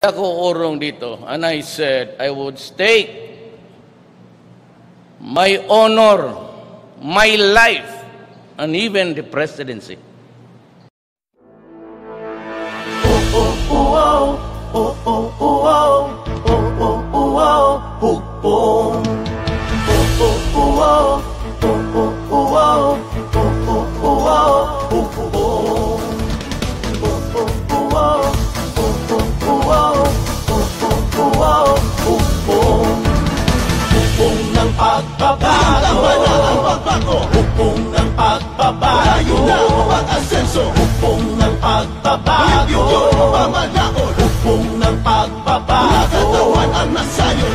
Ako urong dito, and I said I would stake my honor, my life, and even the presidency. Hukong ng pagbabago, hukong ng pagbabago, pag-asenso, hukong ng pagbabago, hukong ng pagbabago, katawan ang nasayo.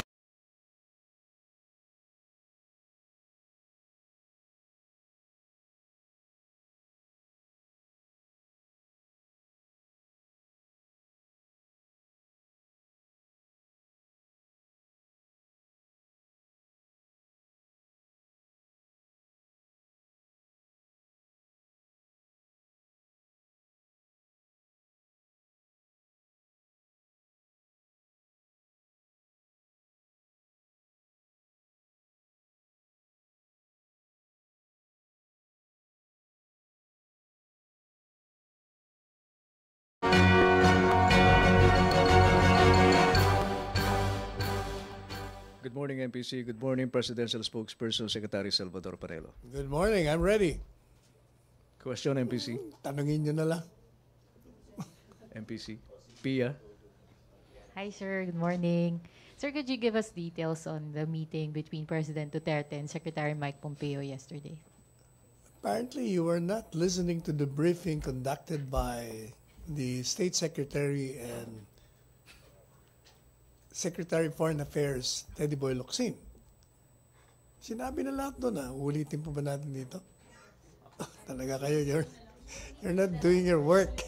Good morning, MPC. Good morning, Presidential Spokesperson Secretary Salvador Panelo. Good morning. I'm ready. Question, MPC. Tanungin nyo na lang. MPC. Pia. Hi, sir. Good morning. Sir, could you give us details on the meeting between President Duterte and Secretary Mike Pompeo yesterday? Apparently, you were not listening to the briefing conducted by the State Secretary and Secretary of Foreign Affairs, Teddy Boy Locsin. Sinabi na lahat doon, ulitin pa ba natin dito? Talaga kayo, you're not doing your work.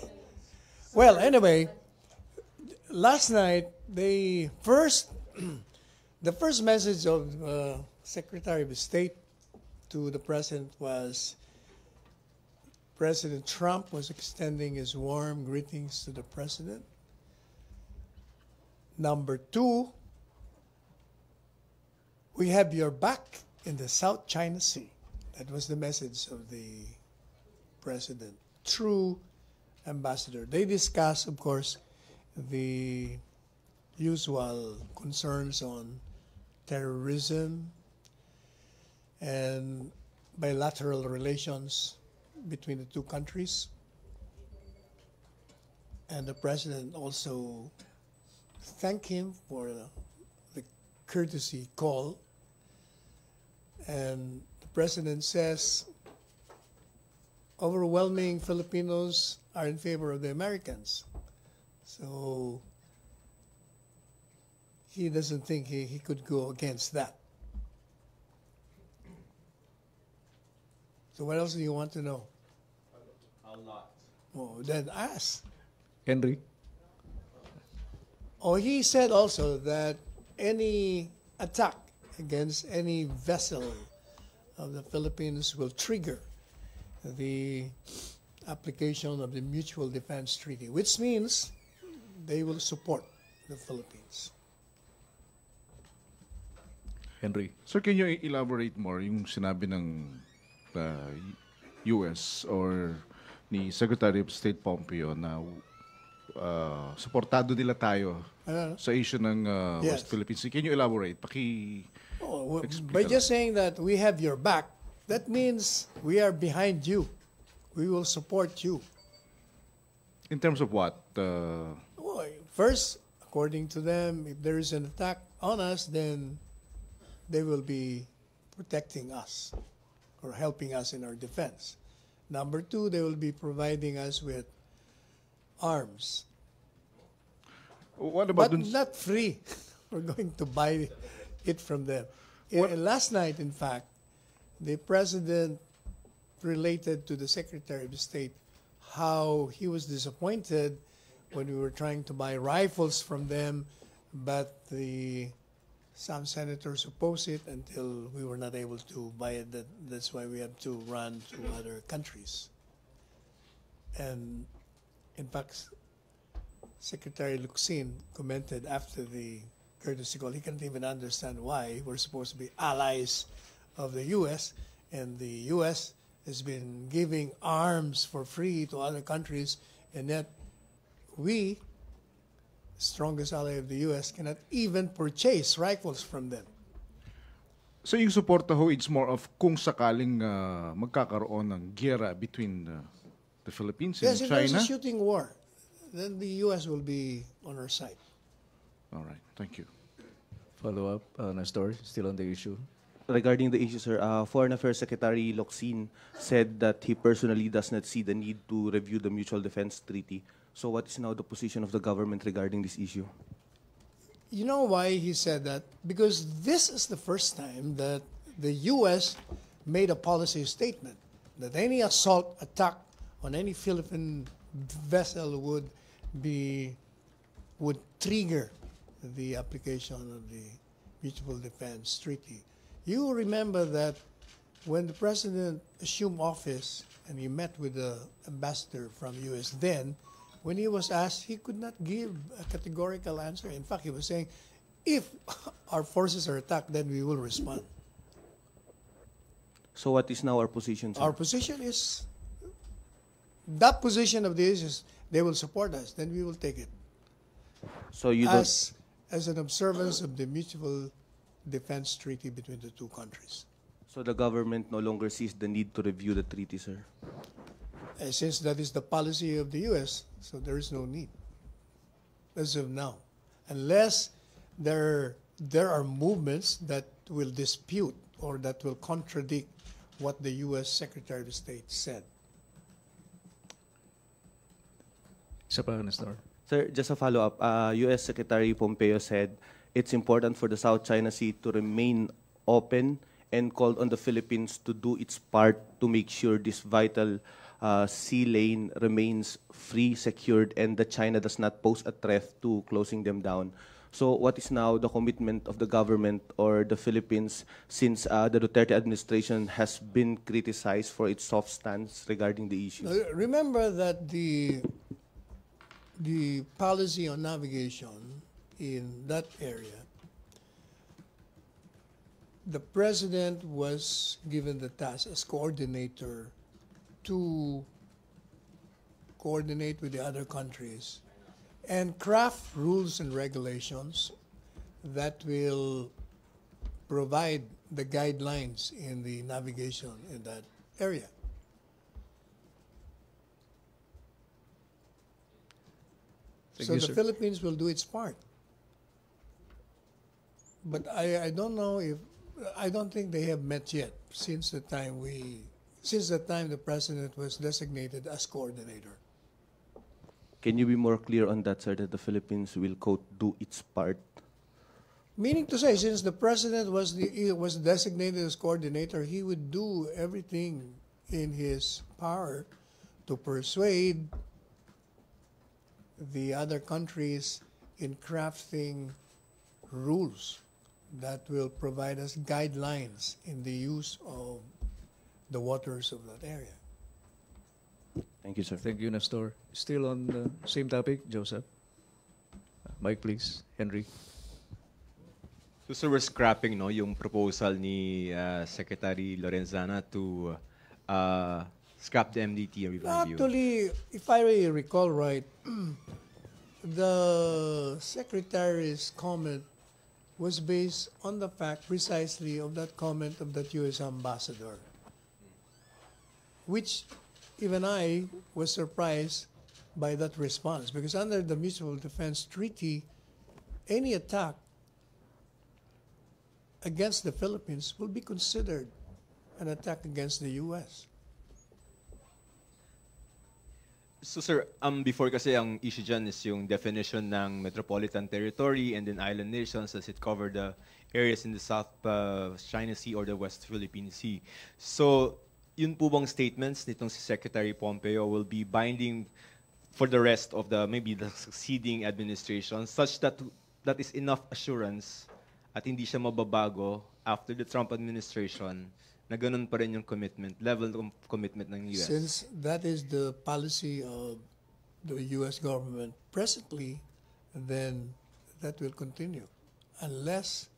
Well, anyway, last night, the first message of Secretary of State to the President was President Trump was extending his warm greetings to the President. Number two, we have your back in the South China Sea. That was the message of the President. True ambassador. They discussed, of course, the usual concerns on terrorism and bilateral relations between the two countries. And the President also thanked him for the courtesy call. And the President says overwhelming Filipinos are in favor of the Americans. So he doesn't think he could go against that. So what else do you want to know? A lot. Oh, then ask. Henry. Oh, he said also that any attack against any vessel of the Philippines will trigger the application of the Mutual Defense Treaty, which means they will support the Philippines. Henry. Sir, can you elaborate more yung sinabi ng US or ni Secretary of State Pompeo na suportado nila tayo sa issue ng West Philippines? Can you elaborate? By just saying that we have your back, that means we are behind you. We will support you. In terms of what? First, according to them, if there is an attack on us, then they will be protecting us or helping us in our defense. Number two, they will be providing us with arms. What about but not free. We're going to buy it from them. Last night, in fact, the President related to the Secretary of State how he was disappointed when we were trying to buy rifles from them, but some senators opposed it until we were not able to buy it. That's why we have to run to other countries. And in fact, Secretary Locsin commented after the courtesy call, he can't even understand why we're supposed to be allies of the U.S., and the U.S. has been giving arms for free to other countries, and yet we, strongest ally of the U.S., cannot even purchase rifles from them. So yung suporta ho, it's more of kung sakaling magkakaroon ng giyera between the Philippines and Yes, if China? there's a shooting war, then the U.S. will be on our side. All right, thank you. Follow up, Nestor, still on the issue. Regarding the issue, sir, Foreign Affairs Secretary Locsin said that he personally does not see the need to review the Mutual Defense Treaty. So what is now the position of the government regarding this issue? You know why he said that? Because this is the first time that the U.S. made a policy statement that any assault attack on any Philippine vessel would trigger the application of the Mutual Defense Treaty. You remember that when the president assumed office and he met with the ambassador from U.S. then, when he was asked, he could not give a categorical answer. In fact, he was saying, if our forces are attacked, then we will respond. So what is now our position, sir? Our position is, that position of this is, they will support us, then we will take it. So you As an observance of the Mutual Defense Treaty between the two countries. So the government no longer sees the need to review the treaty, sir? Since that is the policy of the U.S., so there is no need as of now. Unless there are movements that will dispute or that will contradict what the U.S. Secretary of State said. Isa pa, Nestor. Sir, just a follow-up. U.S. Secretary Pompeo said it's important for the South China Sea to remain open and called on the Philippines to do its part to make sure this vital sea lane remains free, secured, and that China does not pose a threat to closing them down. So what is now the commitment of the government or the Philippines since the Duterte administration has been criticized for its soft stance regarding the issue? Remember that the policy on navigation in that area, the president was given the task as coordinator to coordinate with the other countries and craft rules and regulations that will provide the guidelines in the navigation in that area. So the Philippines will do its part. But I don't know if, I don't think they have met yet since the time the president was designated as coordinator. Can you be more clear on that, sir, that the Philippines will, quote, do its part? Meaning to say, since the president was designated as coordinator, he would do everything in his power to persuade the other countries in crafting rules that will provide us guidelines in the use of the waters of that area. Thank you, sir. Thank you, Nestor. Still on the same topic, Joseph. Mic, please. Henry. So, sir, we're scrapping yung proposal ni Secretary Lorenzana to scrap the MDT review. Actually, if I recall right, the Secretary's comment was based on the fact precisely of that comment of that U.S. ambassador, which even I was surprised by that response, because under the Mutual Defense Treaty, any attack against the Philippines will be considered an attack against the U.S. So, sir, before kasi ang issue dyan is yung definition ng metropolitan territory and then island nations as it covered the areas in the South China Sea or the West Philippine Sea. So, yun po bang statements nitong si Secretary Pompeo will be binding for the rest of maybe the succeeding administration such that that is enough assurance at hindi siya mababago after the Trump administration na ganun pa rin yung commitment, level of commitment ng US? Since that is the policy of the U.S. government presently, then that will continue unless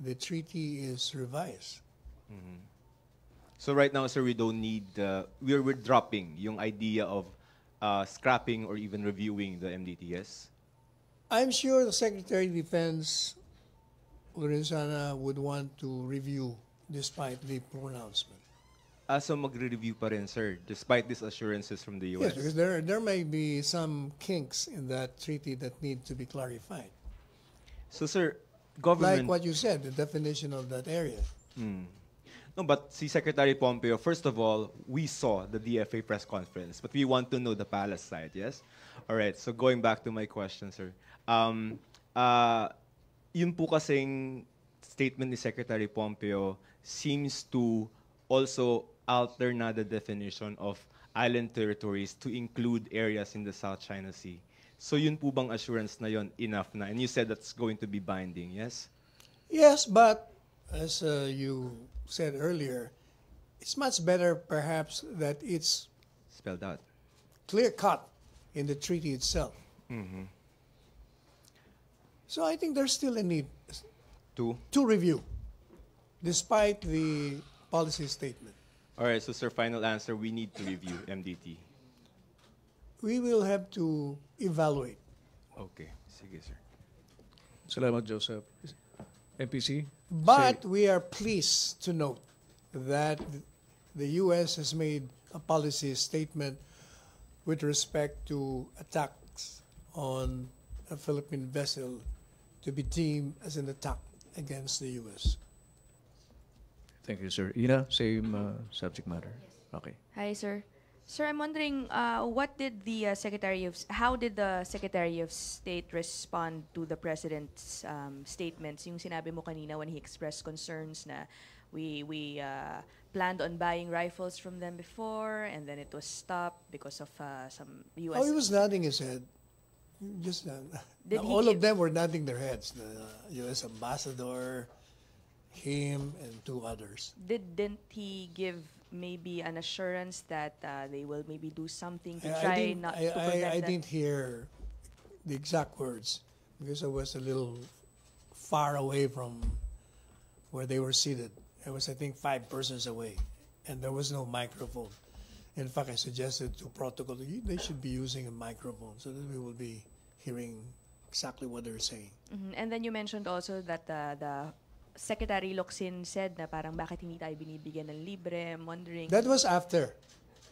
the treaty is revised. So right now, sir, we don't need, we're dropping yung idea of scrapping or even reviewing the MDTS. I'm sure the Secretary of Defense, Lorenzana, would want to review despite the pronouncement. So magre-review pa rin, sir, despite these assurances from the US. Yes, because there may be some kinks in that treaty that need to be clarified. So, sir, government... Like what you said, the definition of that area. No, but si Secretary Pompeo, first of all, we saw the DFA press conference, but we want to know the palace side, yes? All right, so going back to my question, sir. Yun po kasing statement ni Secretary Pompeo seems to also alter na the definition of island territories to include areas in the South China Sea. So yun po bang assurance na yun enough na? And you said that's going to be binding, yes? Yes, but as you said earlier, it's much better perhaps that it's Spelled out. clear-cut in the treaty itself. So I think there's still a need Two. to review, despite the policy statement. All right, so sir, final answer, we need to review MDT. We will have to evaluate. Okay, sige sir. Salamat, Joseph. MPC? But we are pleased to note that the U.S. has made a policy statement with respect to attacks on a Philippine vessel to be deemed as an attack against the U.S. Thank you, sir. Ina, same subject matter. Okay. Hi, sir. Sir, I'm wondering, what did the how did the Secretary of State respond to the President's statements? Yung sinabi mo kanina when he expressed concerns na we planned on buying rifles from them before, and then it was stopped because of some U.S. Oh, he was nodding his head. Just Did he all of give- them were nodding their heads. The U.S. ambassador, him, and two others. Didn't he give maybe an assurance that they will maybe do something to I try didn't- not I- to prevent I that? didn't hear the exact words because I was a little far away from where they were seated. I was, I think, 5 persons away, and there was no microphone. In fact, I suggested to protocol they should be using a microphone so that we will be hearing exactly what they're saying. And then you mentioned also that the Secretary Locsin said na parang bakit hindi tayo binibigyan ng libre. I'm wondering. That was after.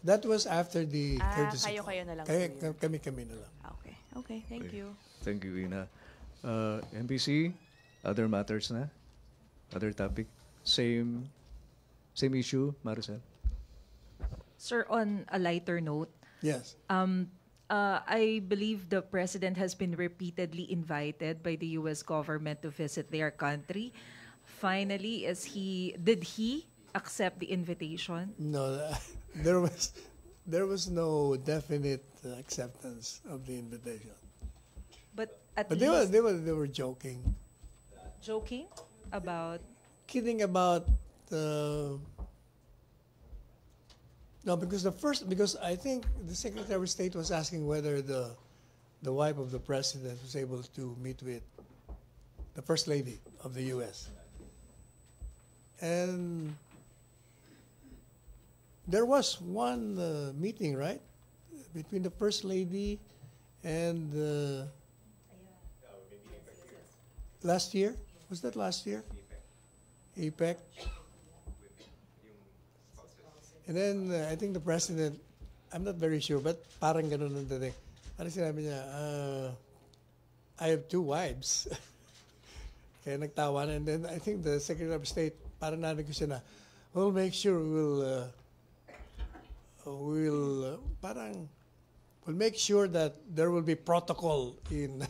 That was after the Ah, courtesy kayo na lang Kaya, po yun. kami na lang. Okay. Okay, thank you. Thank you, Ina. MPC, other matters na? Other topic? Same issue, Maricel? Sir, on a lighter note, Yes. I believe the president has been repeatedly invited by the U.S. government to visit their country. Finally, did he accept the invitation? No, there was no definite acceptance of the invitation. But at But least they were joking, joking about kidding about no, because I think the Secretary of State was asking whether the wife of the president was able to meet with the First Lady of the U.S. And there was one meeting, right, between the First Lady and last year. Was that last year? APEC. And then I think the president, I'm not very sure, but parang ganun ang dating. Ano sinabi niya? I have 2 wives. Kaya nagtawa na. And then I think the Secretary of State, parang narinig ko siya na, we'll make sure we'll make sure that there will be protocol in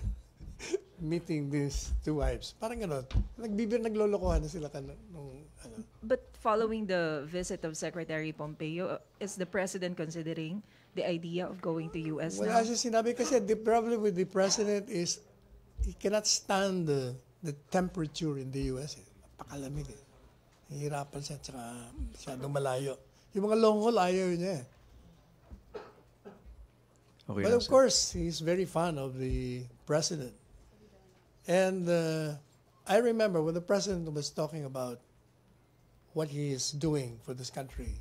meeting these 2 wives. Parang gano'n. Naglolokohan na sila nung ano. But following the visit of Secretary Pompeo, is the president considering the idea of going to U.S. Wala now? siya sinabi kasi the problem with the president is he cannot stand the temperature in the U.S. Napakalamig eh. Hihirapan siya at saka masyadong malayo. Yung mga long haul ayaw niya eh. Okay But lang, of sir. course, he's very fond of the president. And I remember when the president was talking about what he is doing for this country,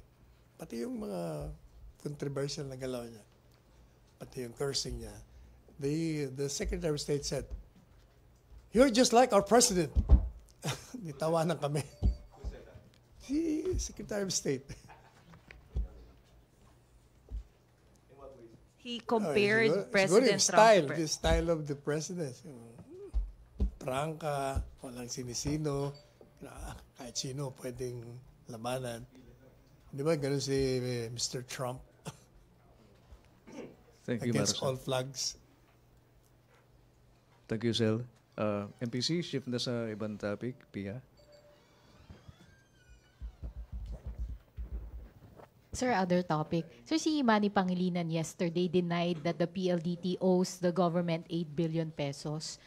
pati yung mga controversial na galaw niya, pati yung cursing niya, the Secretary of State said, "You're just like our president." Nitawanan kami. Si Secretary of State. He compared Siguro President yung Trump style, to the style of the president. Yung prangka, walang sinisino, kahit sino pwedeng labanan. Di ba, ganun si Mr. Trump Thank you, against all Marcos. flags. Thank you, Sel. MPC, shift na sa ibang topic. Pia. Sir, other topic. Sir, si Manny Pangilinan yesterday denied that the PLDT owes the government 8 billion pesos.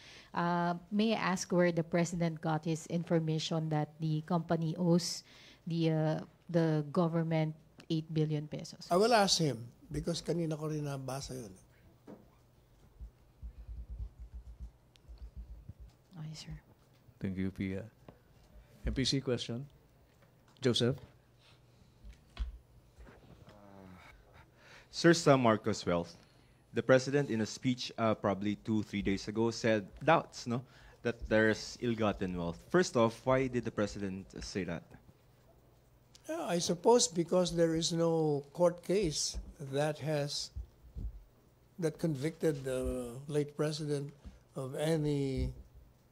May I ask where the president got his information that the company owes the government 8 billion pesos? I will ask him because kanina ko rin nabasa yun. Okay, sir. Thank you, Pia. MPC question. Joseph. Sir Sam Marcos Wealth, the president in a speech probably 2-3 days ago said doubts, no, that there's ill-gotten wealth. First off, why did the president say that? Yeah, I suppose because there is no court case that convicted the late president of any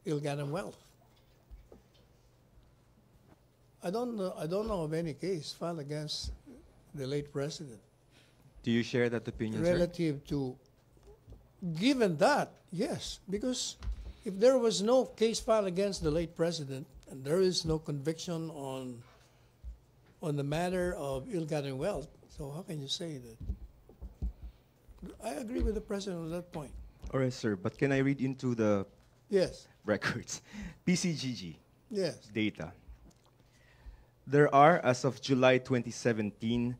ill-gotten wealth. I don't know of any case filed against the late president. Do you share that opinion, sir? Relative to, given that, yes, because if there was no case filed against the late president and there is no conviction on the matter of ill-gotten wealth, so how can you say that? I agree with the president on that point. All right, sir, but can I read into the Yes, records? PCGG yes. data. There are, as of July 2017,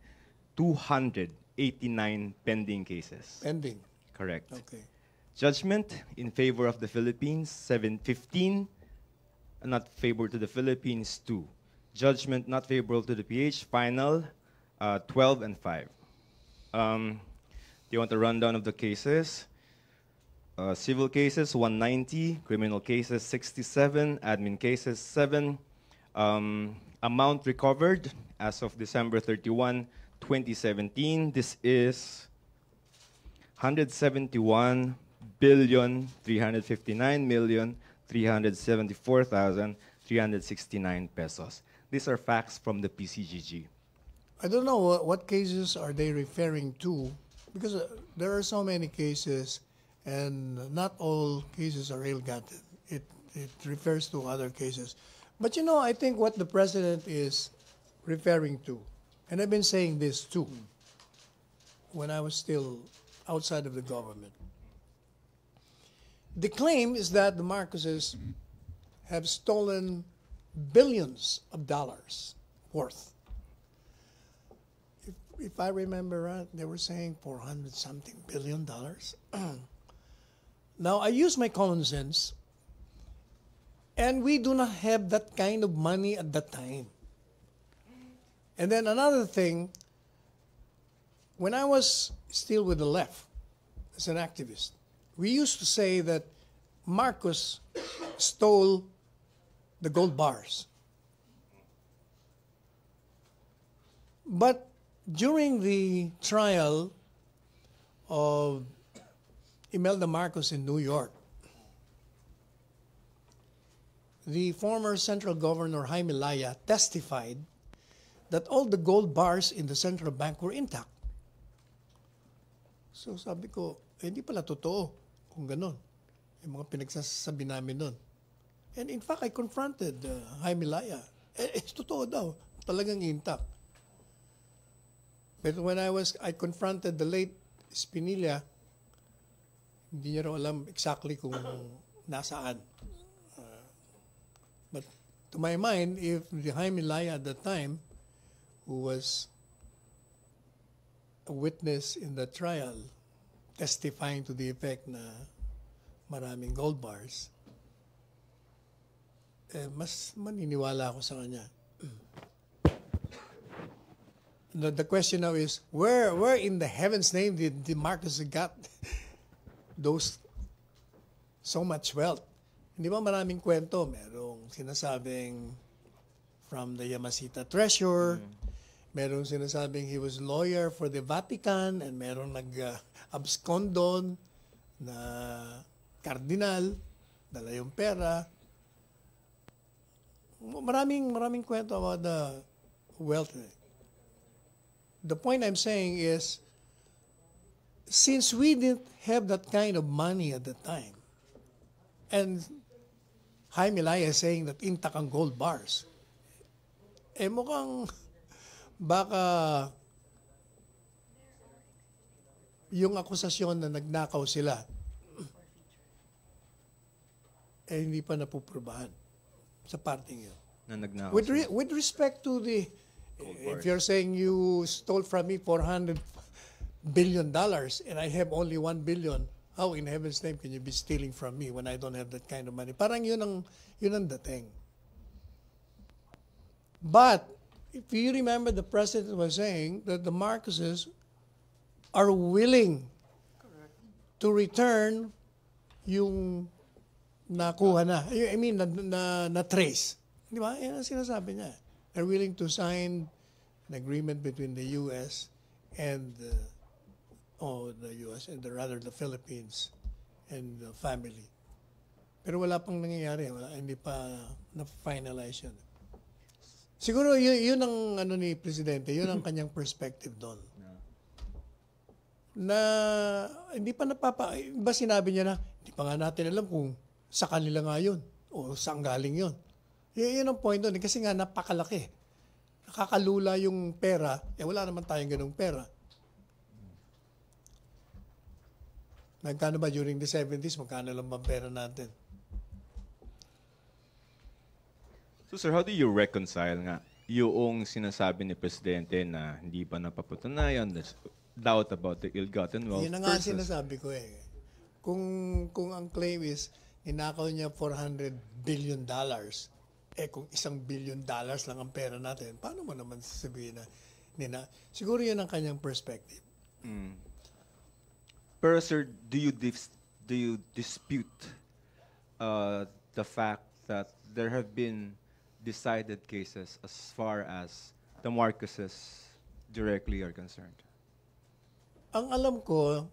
289 pending cases. Pending. Correct. Okay. Judgment in favor of the Philippines, 715. Not favorable to the Philippines, 2. Judgment not favorable to the PH, final, 12 and 5. Do you want a rundown of the cases? Civil cases, 190. Criminal cases, 67. Admin cases, 7. Amount recovered as of December 31, 2017. This is 171,359,374,369 pesos. These are facts from the PCGG. I don't know what cases are they referring to, because there are so many cases, and not all cases are ill-gotten. It refers to other cases. But you know, I think what the president is referring to, and I've been saying this too, when I was still outside of the government. The claim is that the Marcoses have stolen billions of dollars worth. If I remember right, they were saying $400-something billion. Now, I use my common sense, and we do not have that kind of money at that time. And then another thing, when I was still with the left as an activist, we used to say that Marcos stole the gold bars. But during the trial of Imelda Marcos in New York, the former central governor Jaime Laya testified that all the gold bars in the central bank were intact. So sabi ko, hindi pala totoo kung ganun. Yung mga pinagsasabi namin nun. And in fact, I confronted Jaime Laya. Totoo daw. Talagang intact. But when I confronted the late Espinilla, hindi niya raw alam exactly kung nasaan. But to my mind, if the Jaime Laya at the time, who was a witness in the trial, testifying to the effect na maraming gold bars, mas maniniwala ako sa kanya. The question now is, where in the heaven's name did Marcos got those so much wealth? Hindi ba maraming kwento? Merong sinasabing from the Yamasita Treasure, merong sinasabing he was lawyer for the Vatican, and merong nag-abscond doon na kardinal, dala yung pera. Maraming kwento about the wealth. The point I'm saying is, since we didn't have that kind of money at the time, and Jaime Laya is saying that intact ang gold bars, mukhang baka yung akusasyon na nagnakaw sila, hindi pa napuprubahan sa parting yun. Na nagnakaw With respect to the, if you're saying you stole from me $400 billion and I have only 1 billion, how in heaven's name can you be stealing from me when I don't have that kind of money? Parang yun ang dating. But if you remember, the president was saying that the Marcoses are willing to return yung nakuha na. I mean, na trace. Di ba? Yan ang sinasabi niya. They're willing to sign an agreement between the U.S. and the U.S. and the Philippines and the family. Pero wala pang nangyayari. Hindi pa na-finalize yun. Siguro yun ang ni Presidente, yun ang kanyang perspective doon. Na hindi pa iba sinabi niya na, hindi pa nga natin alam kung sa kanila nga yun o saan galing yun. Yun ang point doon. Kasi nga napakalaki. Nakakalula yung pera. Wala naman tayong ganung pera. Magkano ba during the 70s? Magkano lang ba pera natin? So sir, how do you reconcile nga yung sinasabi ni Presidente na hindi pa napapatunayan, there's doubt about the ill-gotten wealth? Yun na nga sinasabi ko eh. Kung ang claim is, ninakaw niya $400 billion, kung $1 billion lang ang pera natin, paano mo naman sasabihin na siguro yun ang kanyang perspective. Pero sir, do you dispute the fact that there have been decided cases as far as the Marcoses directly are concerned? Ang alam ko,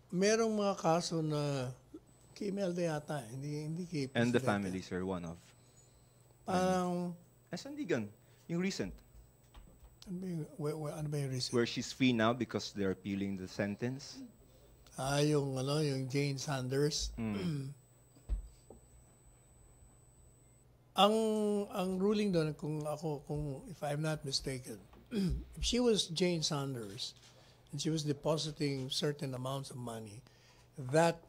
merong mga kaso na kay Imelda yata, hindi kay Presidente. And the family, sir, one of. Parang, Sandigan, yung recent. ano ba yung recent? Where she's free now because they're appealing the sentence. Yung Jane Sanders. Ang ruling doon, kung if I'm not mistaken, if she was Jane Sanders and she was depositing certain amounts of money, that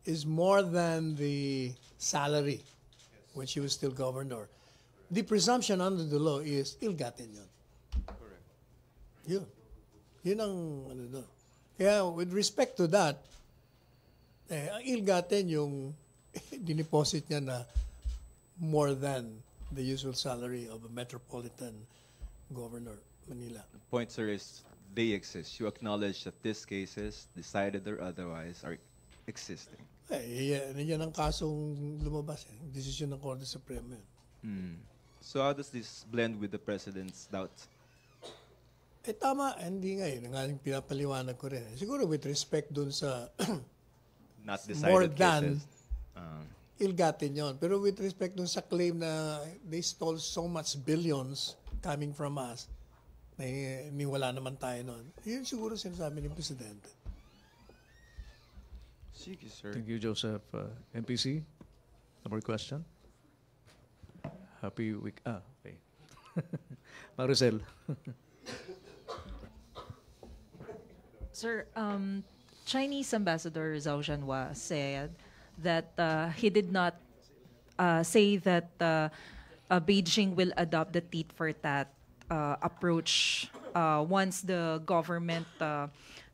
is more than the salary when she was still governor. The presumption under the law is ill-gotten yun. Correct. Yun ang doon. Kaya with respect to that, ang ill-gotten yung dineposit niya na more than the usual salary of a metropolitan governor, Manila. The point, sir, is they exist. You acknowledge that these cases, decided or otherwise, are existing. Yan ang kasong lumabas. Desisyon ng Korte Suprema yun. So how does this blend with the President's doubts? Tama. Hindi nga yun. Nga yung pinapaliwanag ko rin. Siguro with respect dun sa Not decided more than cases. ill-gotten yun. Pero with respect dun sa claim na they stole so much billions coming from us, na wala naman tayo nun. Yun siguro sinasabi ni Presidente. Sige, sir. Thank you, Joseph. MPC, no more question? Happy week. Okay. Maricel. Sir, Chinese Ambassador Zhao Zhanhua said that he did not say that Beijing will adopt the tit for tat approach once the government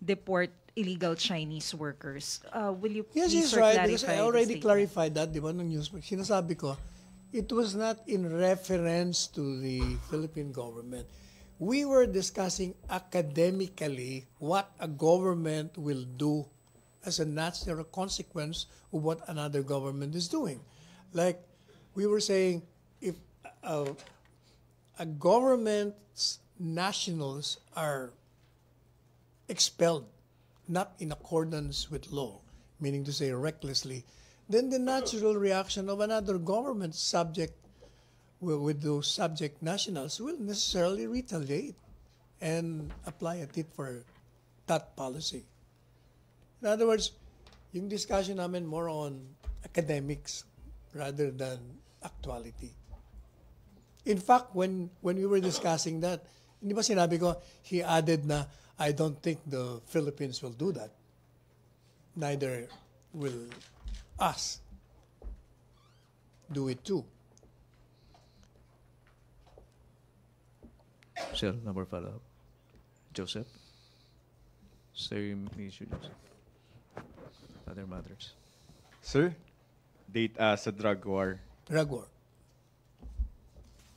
deport illegal Chinese workers. Will you Yes, please he's sir, right. clarify Because I the already statement? clarified that, di ba, nung news. Sinasabi ko, it was not in reference to the Philippine government. We were discussing academically what a government will do as a natural consequence of what another government is doing. Like, we were saying, if a government's nationals are expelled, not in accordance with law, meaning to say recklessly, then the natural reaction of another government subject with those subject nationals will necessarily retaliate and apply a tit for tat policy. In other words, yung discussion namin more on academics rather than actuality. In fact, when we were discussing that, hindi ba sinabi ko, he added na, I don't think the Philippines will do that. Neither will us do it too. Sir, number follow-up. Joseph? Same issue, Joseph. Other matters. Sir, date sa drug war. Drug war.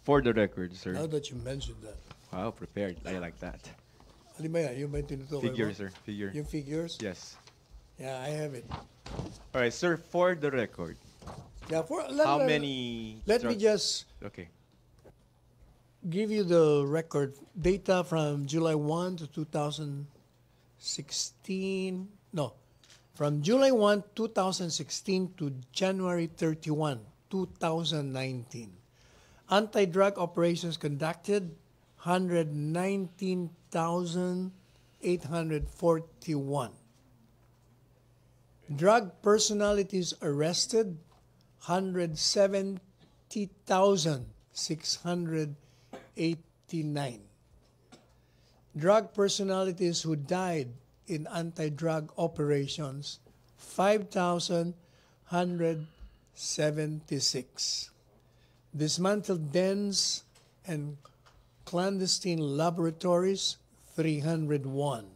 For the record, sir. Now that you mentioned that. Wow, prepared. I like that. Ano ba yan? Yung ba yung tinutukoy mo? Figure, sir. Figure. Yung figures? Yes. Yeah, I have it. All right, sir. For the record, Yeah, how many? Let me just Okay. give you the record data from July 1 to 2016. No, from July 1, 2016 to January 31, 2019. Anti-drug operations conducted 119,841. Drug personalities arrested 170,689. Drug personalities who died in anti-drug operations 5,176. Dismantled dens and clandestine laboratories 301.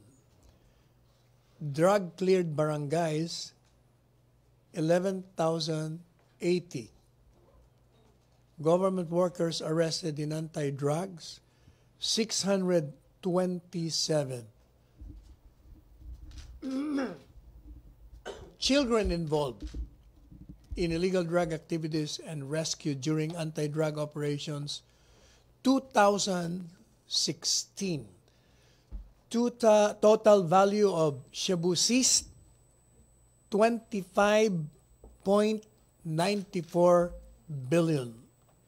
Drug-cleared barangays 11,080. Government workers arrested in anti-drugs 627. Children involved in illegal drug activities and rescued during anti-drug operations 2,016. Total value of shabu seized 25.94 billion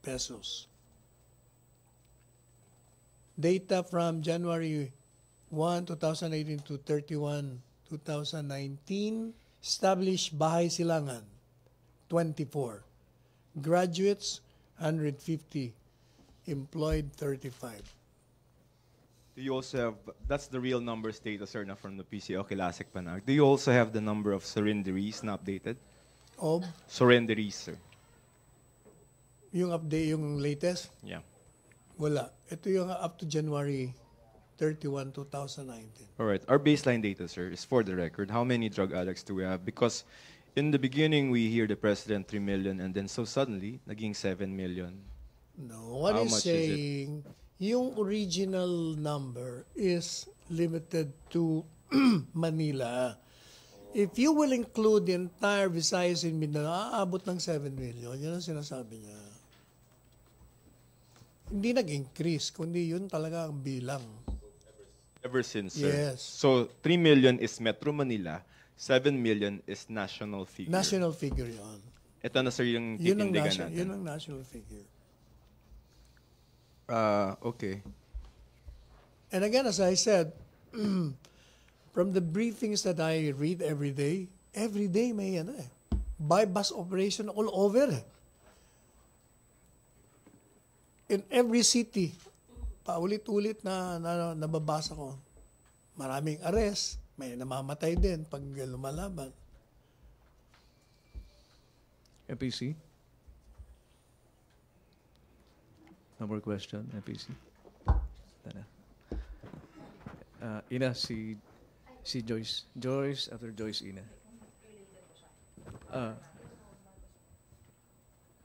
pesos. Data from January 1, 2018 to 31, 2019, established Bahay Silangan, 24. Graduates, 150. Employed, 35. Do you also have, that's the real numbers data, sir, na from the PCO Classic Panag. Do you also have the number of surrenderies na updated? Of Surrenderies, sir. yung update, yung latest, Yeah. wala. Ito yung up to January 31, 2019. All right. Our baseline data, sir, is for the record. How many drug addicts do we have? Because in the beginning, we hear the president 3 million, and then so suddenly, naging 7 million. No, what How he's much is it? saying, yung original number is limited to Manila. If you will include the entire Visayas and Mindanao, aabot ng 7 million. Yan ang sinasabi niya. Hindi nag-increase, kundi yun talaga ang bilang. Ever since, sir. Yes. So, 3 million is Metro Manila, 7 million is national figure. National figure yun. Ito na, sir, yung Yun ang, titindigan natin. yun ang national figure. Okay. And again, as I said, from the briefings that I read every day may buy bus operation all over. In every city, paulit-ulit na nababasa ko. Maraming arrest, may namamatay din pag lumalaban. MPC? No more question, MPC? Tana. Ina, si Si Joyce. Joyce, after Joyce, Ina.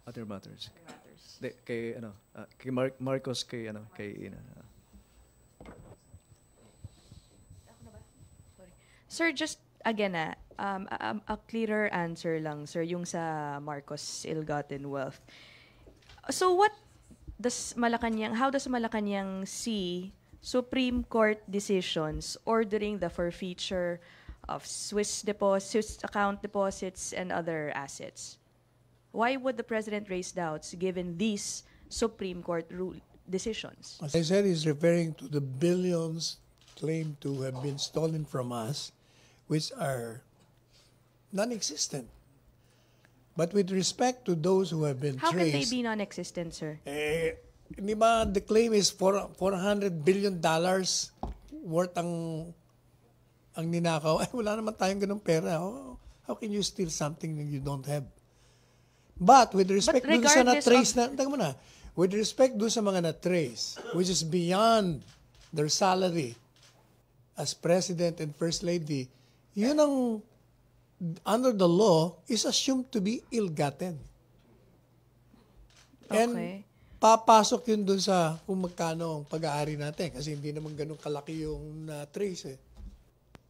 Other matters. Kay, kay Marcos, kay, kay Ina. Sir, just again, a clearer answer lang, sir, yung sa Marcos ill-gotten wealth. So how does Malacañang see Supreme Court decisions ordering the forfeiture of Swiss account deposits and other assets? Why would the President raise doubts given these Supreme Court decisions? As I said, he's referring to the billions claimed to have been stolen from us, which are non-existent. But with respect to those who have been How can they traced, be non-existent, sir? di ba the claim is $400 billion worth ang ninakaw. Ay, wala naman tayong ganung pera. How can you steal something that you don't have? But with respect dun sa na-trace with respect dun sa mga na-trace, which is beyond their salary as President and First Lady, yun ang under the law is assumed to be ill-gotten. And papasok yun dun sa kung magkano ang pag-aari natin kasi hindi naman ganun kalaki yung na-trace eh.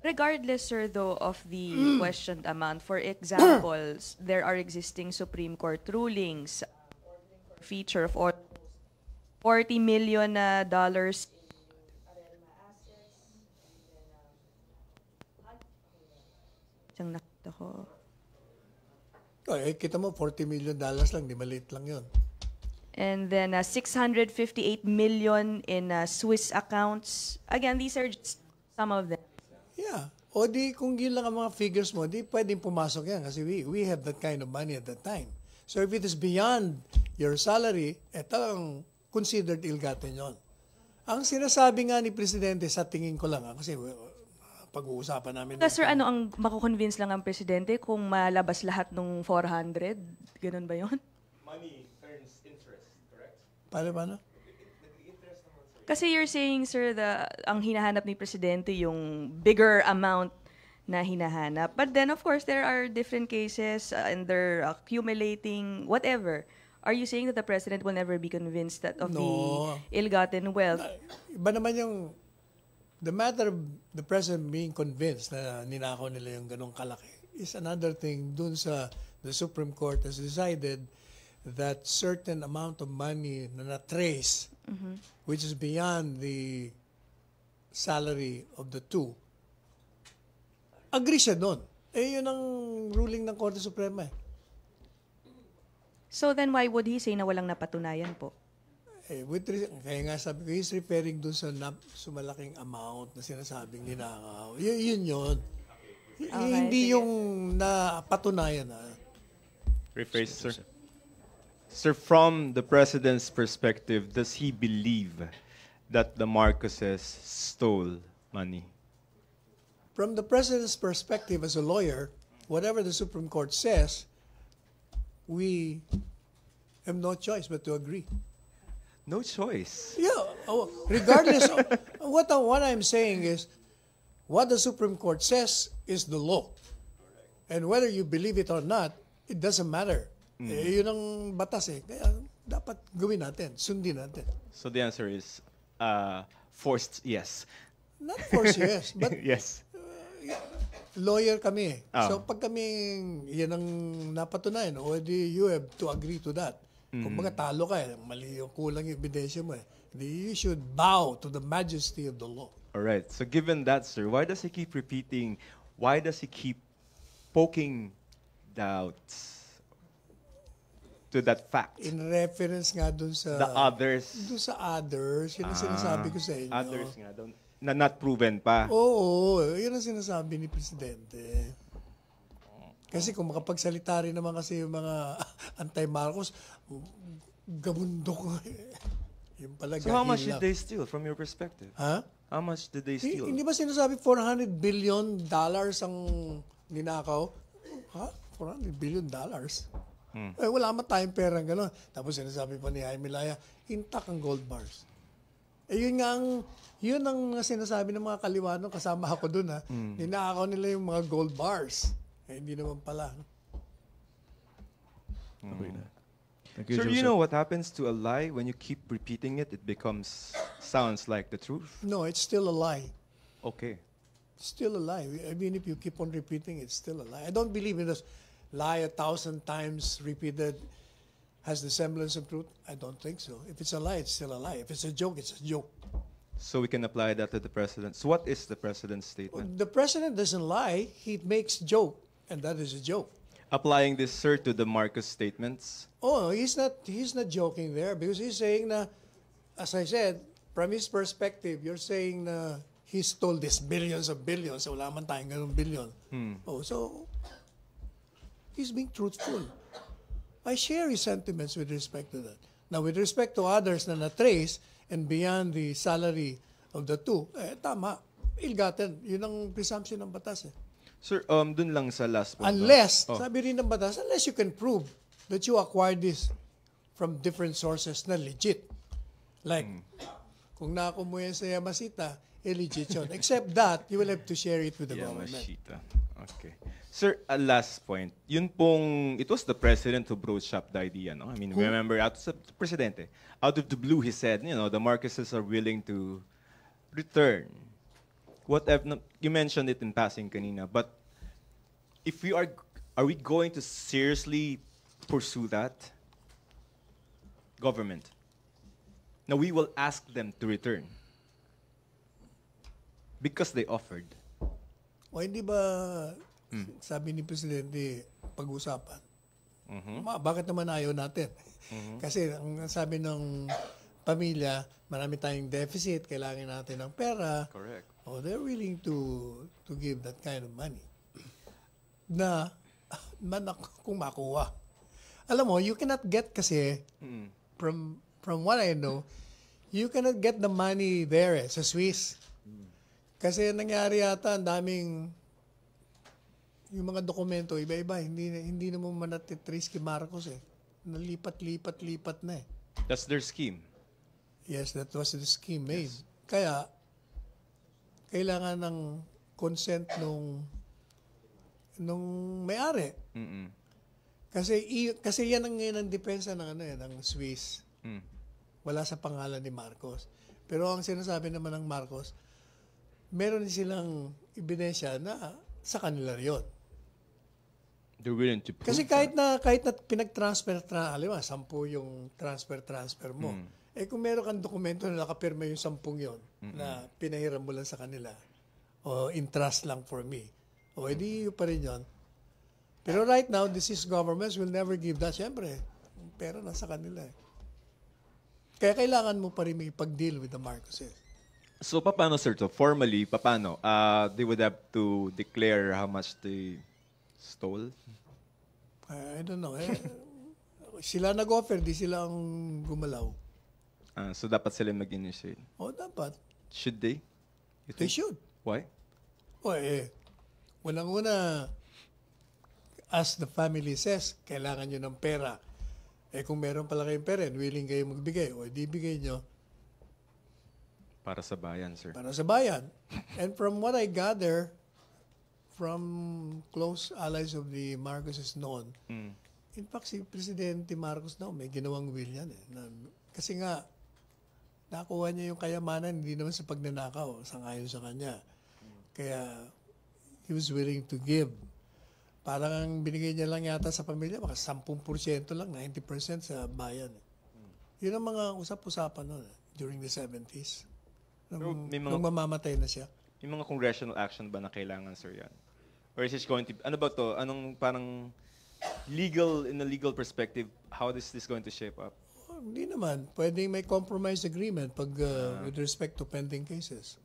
Regardless, sir, though, of the questioned amount, for example, there are existing Supreme Court rulings, feature of $40 million dollars. Siyang nakita ko. Kita mo, $40 million lang, di maliit lang yun. And then $658 million in Swiss accounts. Again, these are just some of them. Yeah. O di kung yun lang ang mga figures mo, di pwedeng pumasok yan kasi we have that kind of money at that time. So if it is beyond your salary, talagang considered ill-gotten yun. Ang sinasabi nga ni Presidente sa tingin ko lang, kasi pag-uusapan namin. Sir, ano ang makukonvince lang ang Presidente kung malabas lahat ng 400? Ganun ba yun? Money earns interest, correct? Paano? Kasi you're saying, sir, ang hinahanap ni Presidente yung bigger amount na hinahanap. But then, of course, there are different cases and they're accumulating, whatever. Are you saying that the President will never be convinced of the ill-gotten wealth? Iba naman the matter of the President being convinced na ninakaw nila yung ganong kalaki is another thing. Dun sa the Supreme Court has decided that certain amount of money na na-trace, which is beyond the salary of the two, agree siya doon. Yun ang ruling ng Korte Suprema. So then why would he say na walang napatunayan po? Kaya nga sabi ko, he's referring doon sa malaking amount na sinasabing ninakaw. Yun. Hindi yung napatunayan. Rephrase, sir. Sir, from the President's perspective, does he believe that the Marcoses stole money? From the President's perspective as a lawyer, whatever the Supreme Court says, we have no choice but to agree. No choice. Yeah. Regardless of what I'm saying is, what the Supreme Court says is the law. And whether you believe it or not, it doesn't matter. Yun ang batas eh. Kaya dapat gawin natin, sundin natin. So the answer is forced yes. Not forced yes, but yes. Lawyer kami. So pag kami yan ang napatunayan, you have to agree to that. Kung talo ka, mali yung kulang yung ebidensya mo. You should bow to the majesty of the law. Alright, so given that, sir, why does he keep poking doubts to that fact? In reference nga dun sa the others. Dun sa others, yun ang sinasabi ko sa inyo. Others nga, na not proven pa. Oo, yun ang sinasabi ni Presidente. Kasi kung makapagsalita rin naman kasi yung mga anti-Marcos, gabundok. Yung pala so how much did they steal from your perspective? Ha? How much did they steal? Hindi ba sinasabi $400 billion ang ninakaw? Ha? $400 billion? Wala man tayong perang gano'n. Tapos sinasabi pa ni Jaime Laya, intact ang gold bars. Yun ang sinasabi ng mga kaliwa nung kasama ako dun ha. Ninakaw nila yung mga gold bars. Hindi naman pala. No? Okay na. Thank you, Sir, Joseph. you know what happens to a lie? When you keep repeating it, it sounds like the truth. No, it's still a lie. Okay. It's still a lie. I mean, if you keep on repeating, it's still a lie. I don't believe in this lie 1,000 times repeated has the semblance of truth. I don't think so. If it's a lie, it's still a lie. If it's a joke, it's a joke. So we can apply that to the president. So what is the president's statement? The president doesn't lie. He makes joke, and that is a joke. Applying this, sir, to the Marcos statements. Oh, he's not joking there because he's saying na, as I said, from his perspective, you're saying na he stole this billions of billions. So wala man tayong ganun billion. Oh, so he's being truthful. I share his sentiments with respect to that. Now, with respect to others na na-trace and beyond the salary of the two, tama. Ill-gotten. Yun ang presumption ng batas. Sir, dun lang sa last point. Unless, sabi rin ng batas, unless you can prove that you acquired this from different sources na legit. Like, kung nakuha mo yan sa Yamasita, legit yun. Except that, you will have to share it with the government. Yamashita. Okay. Sir, a last point. Yun pong, it was the president who broached up the idea, no? I mean, remember, presidente, out of the blue, he said, the Marcoses are willing to return. Whatever, you mentioned it in passing kanina, but if are we going to seriously pursue that? Government. Now, we will ask them to return. Because they offered. O hindi ba, sabi ni Presidente, pag-usapan, bakit naman ayaw natin? Kasi ang sabi ng pamilya, marami tayong deficit, kailangan natin ng pera. Correct. Oh, they're willing to give that kind of money. Na, kung makuha. Alam mo, you cannot get kasi, from what I know, you cannot get the money there sa Swiss. Kasi nangyari yata, ang daming, yung mga dokumento, iba-iba, hindi naman manatitrace kay Marcos Nalipat-lipat na eh. That's their scheme. Yes, that was the scheme made. Kaya, kailangan ng consent nung may-ari. Kasi yan ang ngayon ang depensa ng Swiss. Wala sa pangalan ni Marcos. Pero ang sinasabi naman ng Marcos, meron silang ebidensya na sa kanila yun. They're willing to prove Kasi kahit na pinag-transfer, halimbawa, 10 yung transfer mo. Kung meron kang dokumento na nakapirma yung 10 yun, na pinahiram mo lang sa kanila, o in trust lang for me, o edi pa rin yun. Pero right now, the Swiss governments will never give that. Siyempre, pera na sa kanila. Kaya kailangan mo pa rin may pag-deal with the Marcoses. So, paano, sir? So, formally, paano? They would have to declare how much they stole? I don't know. Sila nag-offer, di sila ang gumalaw. So, dapat sila mag-initiate? Dapat. Should they? They should. Why? Unang-una, as the family says, kailangan nyo ng pera. Kung meron pala kayong pera, willing kayo magbigay, di bigay nyo. Para sa bayan, sir. Para sa bayan. And from what I gather, from close allies of the Marcoses noon, in fact, si Presidente Marcos may ginawang will yan. Kasi nga, nakuha niya yung kayamanan, hindi naman sa pagnanakaw, sangayon sa kanya. Kaya, he was willing to give. Parang ang binigay niya lang yata sa pamilya, baka 10% lang, 90% sa bayan. Yun ang mga usap-usapan noon, during the 70s. Nung mamamatay na siya. Yung mga congressional action ba na kailangan, sir, yan? Or is it going to, ano ba to? Anong parang in a legal perspective, how is this going to shape up? Hindi naman. Pwedeng may compromise agreement pag with respect to pending cases.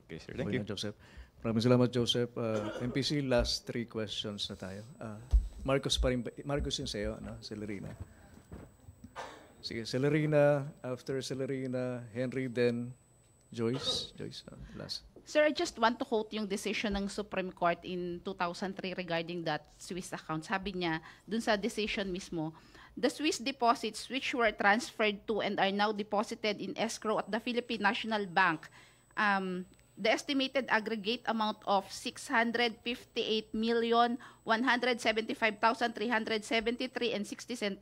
Okay, sir. Thank you. Joseph. Maraming salamat, Joseph. MPC, last 3 questions na tayo. Marcos yung sa'yo, Celerina. Sige, Celerina, after Celerina, Henry, then Joyce. Last. Sir, I just want to quote yung decision ng Supreme Court in 2003 regarding that Swiss account. Sabi niya, dun sa decision mismo, the Swiss deposits which were transferred to and are now deposited in escrow at the Philippine National Bank, the estimated aggregate amount of 658,175,373 and 60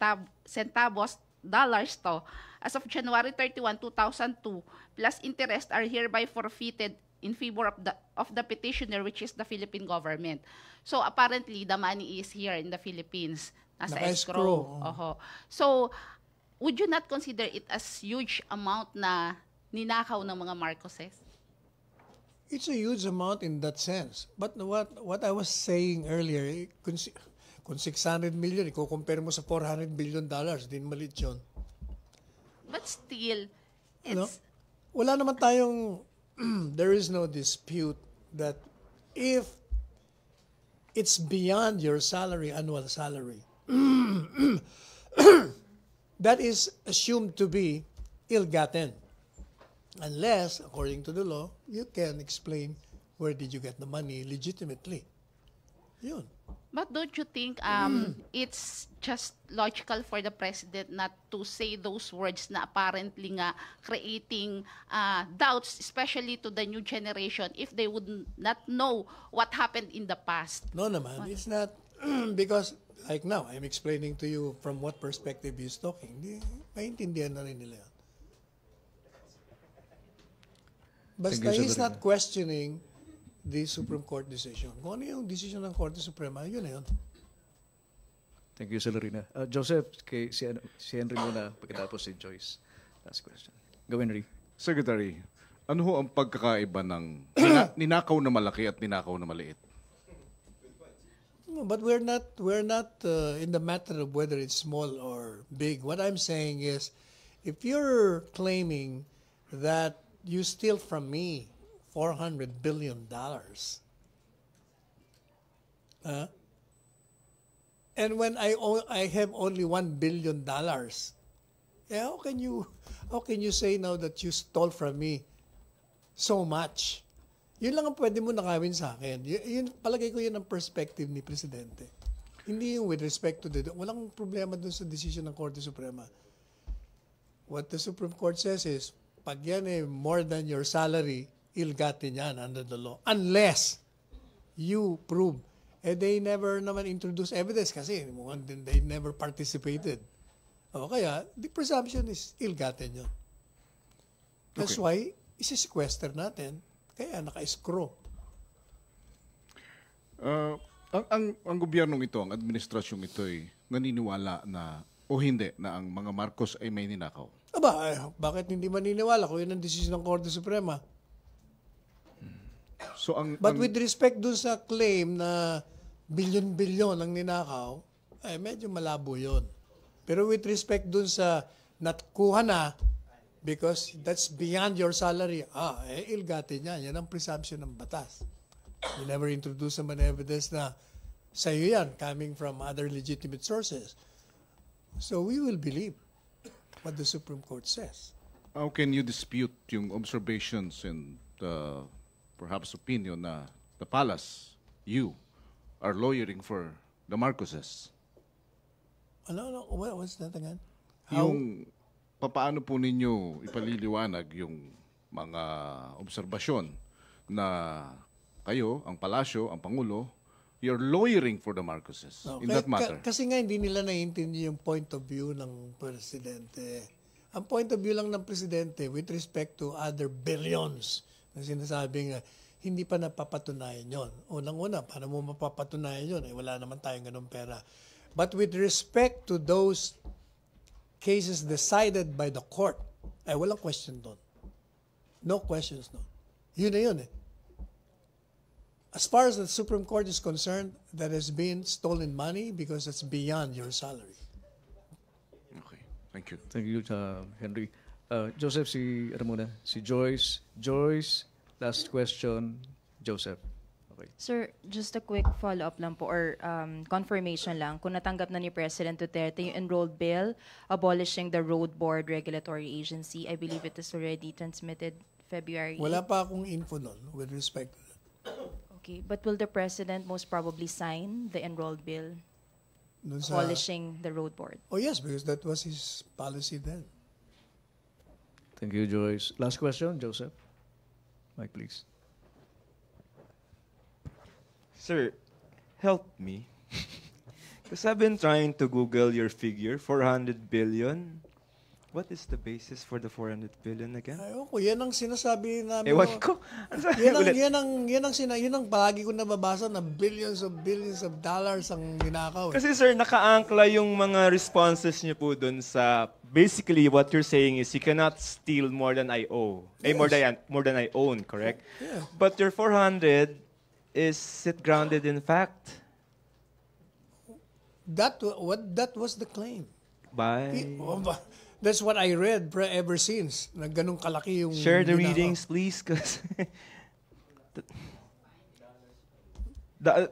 centavos dollars to as of January 31, 2002 plus interest are hereby forfeited in favor of the petitioner, which is the Philippine government. So apparently the money is here in the Philippines. Nasa escrow. Oho. So would you not consider it as huge amount na ninakaw ng mga Marcoses? It's a huge amount in that sense. But what I was saying earlier, kung 600 million, i-compare mo sa $400 billion, din malit yun. But still, it's... Wala naman tayong, there is no dispute that if it's beyond your salary, annual salary, that is assumed to be ill-gotten. Unless, according to the law, you can explain where did you get the money legitimately. Yun. But don't you think it's just logical for the president not to say those words na apparently nga creating doubts, especially to the new generation, if they would not know what happened in the past? No naman, it's not, because like now, I'm explaining to you from what perspective he's talking. Maintindihan na rin nila yan. Basta he's not questioning the Supreme Court decision. Kung ano yung decision ng Korte Suprema, yun na yun. Thank you, Selerina. Joseph, kay si Henry muna, pagkatapos si Joyce. Last question. Go, Henry. Secretary, ano ho ang pagkakaiba ng ninakaw na malaki at ninakaw na maliit? No, but we're not in the matter of whether it's small or big. What I'm saying is, if you're claiming that you steal from me $400 billion, and when I have only $1 billion, how can you say now that you stole from me so much? Yun lang ang pwede mo nakawin sa akin. Yun, palagay ko yun ang perspective ni Presidente. Hindi yung with respect to walang problema dun sa decision ng Korte Suprema. What the Supreme Court says is, pag yan more than your salary, ill-gotten yan under the law. Unless you prove. They never naman introduce evidence kasi they never participated. O kaya, the presumption is ill-gotten yun. That's why, isi-sequester natin. Kaya naka-escrow. Ang gobyernong ito, ang administrasyong ito ay naniniwala na o hindi na ang mga Marcos ay may ninakaw. Aba, bakit hindi maniniwala kung yun ang desisyon ng Korte Suprema? So But with respect dun sa claim na bilyon-bilyon ang ninakaw, medyo malabo yun. Pero with respect dun sa natkuha na, because that's beyond your salary, ill-gotten yan. Yan ang presumption ng batas. You never introduce naman evidence na sa'yo yan, coming from other legitimate sources. So we will believe what the Supreme Court says. How can you dispute yung observations and perhaps opinion na the palace, you, are lawyering for the Marcoses? What's that again? Yung paano po ninyo ipaliliwanag yung mga obserbasyon na kayo, ang palasyo, ang Pangulo, you're lawyering for the Marcoses in that matter? Kasi nga hindi nila naiintindi yung point of view ng Presidente. Ang point of view lang ng Presidente with respect to other billions na sinasabing hindi pa napapatunayan yun. Unang-una, paano mo mapapatunayan yun? Wala naman tayong ganun pera. But with respect to those cases decided by the court, walang question doon. No questions doon. Yun na yun . As far as the Supreme Court is concerned, that has been stolen money because it's beyond your salary. Okay, thank you. Thank you, Henry. Joseph, si Joyce. Joyce, last question. Joseph. Okay. Sir, just a quick follow-up lang po or confirmation lang. Kung natanggap na ni President Duterte yung enrolled bill abolishing the Road Board Regulatory Agency, I believe it is already transmitted February. Wala pa akong info nun with respect to that. Okay, but will the president most probably sign the enrolled bill Dun sa- abolishing the road board? Oh yes, because that was his policy then. Thank you, Joyce. Last question, Joseph. Mike, please. Sir, help me. Because I've been trying to Google your figure, 400 billion. What is the basis for the 400 billion again? Ayoko, yan ang sinasabi namin. Ewan ko. Ano sabi ulit? Yan ang palagi ko nababasa na billions of dollars ang ninakaw. Kasi sir, naka-ankla yung mga responses niyo po dun sa, basically what you're saying is you cannot steal more than I owe. Yes. More than I own, correct? Yeah. But your 400, is it grounded in fact? That was the claim. That's what I read ever since. Na ganun kalaki yung Share the ninakaw. readings, please, because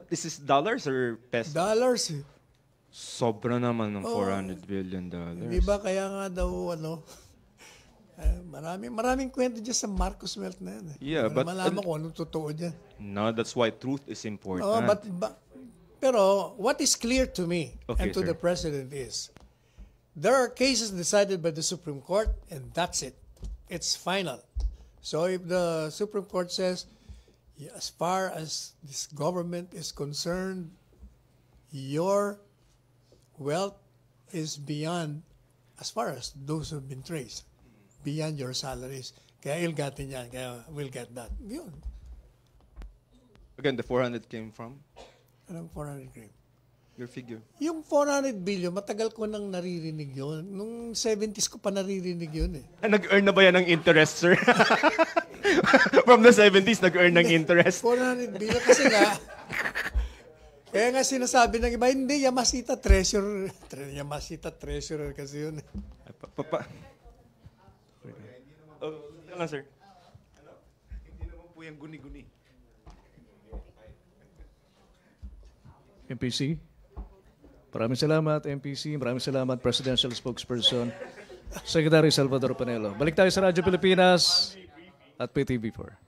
this is dollars or pesos? Dollars. Sobra naman ng 400 billion dollars. Di ba kaya nga daw maraming kwento dyan sa Marcos Melt na yan. Yeah, but malaman ko anong totoo dyan. No, that's why truth is important. Oh, pero what is clear to me Okay, and to sir. the president is there are cases decided by the Supreme Court and that's it. It's final. So if the Supreme Court says, as far as this government is concerned, your wealth is beyond, as far as those who have been traced, beyond your salaries. Kaya ilgatin yan, kaya we'll get that. Yun. Again, the 400 came from Anong 400 gram? your figure. Yung 400 billion, matagal ko nang naririnig yun. Nung 70s ko pa naririnig yun eh. Nag-earn na ba yan ng interest, sir? From the 70s, nag-earn ng interest. 400 billion kasi nga, kaya nga sinasabi ng iba, hindi, Yamasita Treasurer. Yamasita Treasurer kasi yun. Ano lang, sir? Hindi naman po yung guni-guni. MPC. Maraming salamat, MPC. Maraming salamat, Presidential Spokesperson, Secretary Salvador Panelo. Balik tayo sa Radyo Pilipinas at PTV4.